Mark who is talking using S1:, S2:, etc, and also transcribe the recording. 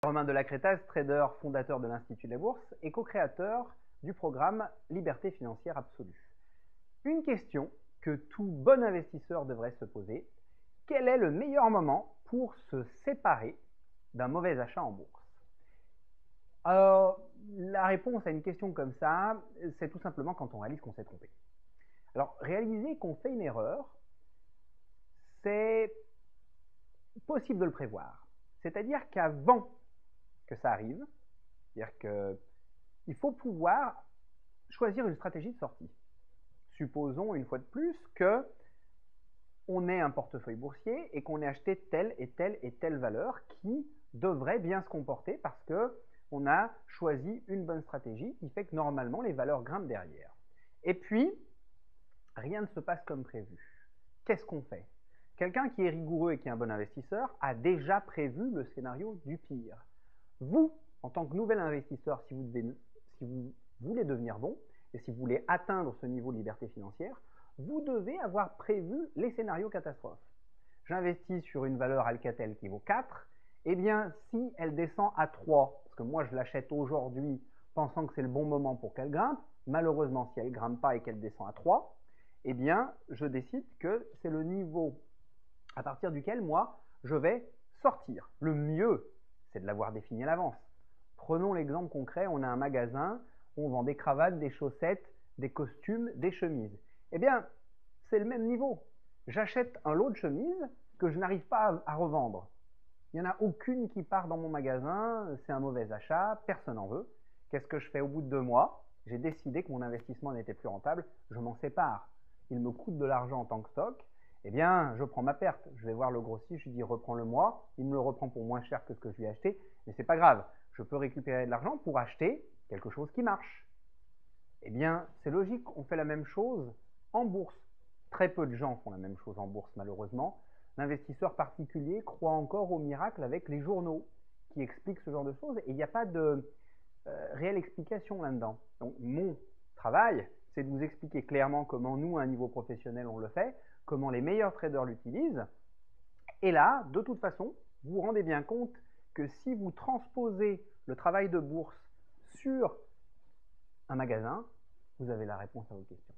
S1: Romain Delacretas, trader fondateur de l'Institut de la Bourse et co-créateur du programme Liberté financière absolue. Une question que tout bon investisseur devrait se poser: quel est le meilleur moment pour se séparer d'un mauvais achat en bourse? Alors, la réponse à une question comme ça, c'est tout simplement quand on réalise qu'on s'est trompé. Alors, réaliser qu'on fait une erreur, c'est possible de le prévoir. C'est-à-dire qu'avant que ça arrive, c'est-à-dire qu'il faut pouvoir choisir une stratégie de sortie. Supposons une fois de plus que on ait un portefeuille boursier et qu'on ait acheté telle et telle et telle valeur qui devrait bien se comporter parce que on a choisi une bonne stratégie qui fait que normalement les valeurs grimpent derrière. Et puis, rien ne se passe comme prévu. Qu'est-ce qu'on fait? Quelqu'un qui est rigoureux et qui est un bon investisseur a déjà prévu le scénario du pire. Vous, en tant que nouvel investisseur, si vous voulez devenir bon et si vous voulez atteindre ce niveau de liberté financière, vous devez avoir prévu les scénarios catastrophes. J'investis sur une valeur Alcatel qui vaut 4, eh bien si elle descend à 3, parce que moi je l'achète aujourd'hui pensant que c'est le bon moment pour qu'elle grimpe, malheureusement si elle ne grimpe pas et qu'elle descend à 3, eh bien je décide que c'est le niveau à partir duquel moi je vais sortir. Le mieux, c'est de l'avoir défini à l'avance. Prenons l'exemple concret, on a un magasin, on vend des cravates, des chaussettes, des costumes, des chemises. Eh bien, c'est le même niveau. J'achète un lot de chemises que je n'arrive pas à revendre. Il n'y en a aucune qui part dans mon magasin, c'est un mauvais achat, personne n'en veut. Qu'est-ce que je fais au bout de 2 mois? J'ai décidé que mon investissement n'était plus rentable, je m'en sépare. Il me coûte de l'argent en tant que stock, eh bien, je prends ma perte. Je vais voir le grossiste, je lui dis reprends-le-moi, il me le reprend pour moins cher que ce que je lui ai acheté, mais c'est pas grave, je peux récupérer de l'argent pour acheter quelque chose qui marche. Eh bien, c'est logique, on fait la même chose en bourse. Très peu de gens font la même chose en bourse, malheureusement. L'investisseur particulier croit encore au miracle avec les journaux qui expliquent ce genre de choses et il n'y a pas de réelle explication là-dedans. Donc, mon travail, c'est de vous expliquer clairement comment nous, à un niveau professionnel, on le fait, comment les meilleurs traders l'utilisent. Et là, de toute façon, vous vous rendez bien compte que si vous transposez le travail de bourse sur un magasin, vous avez la réponse à vos questions.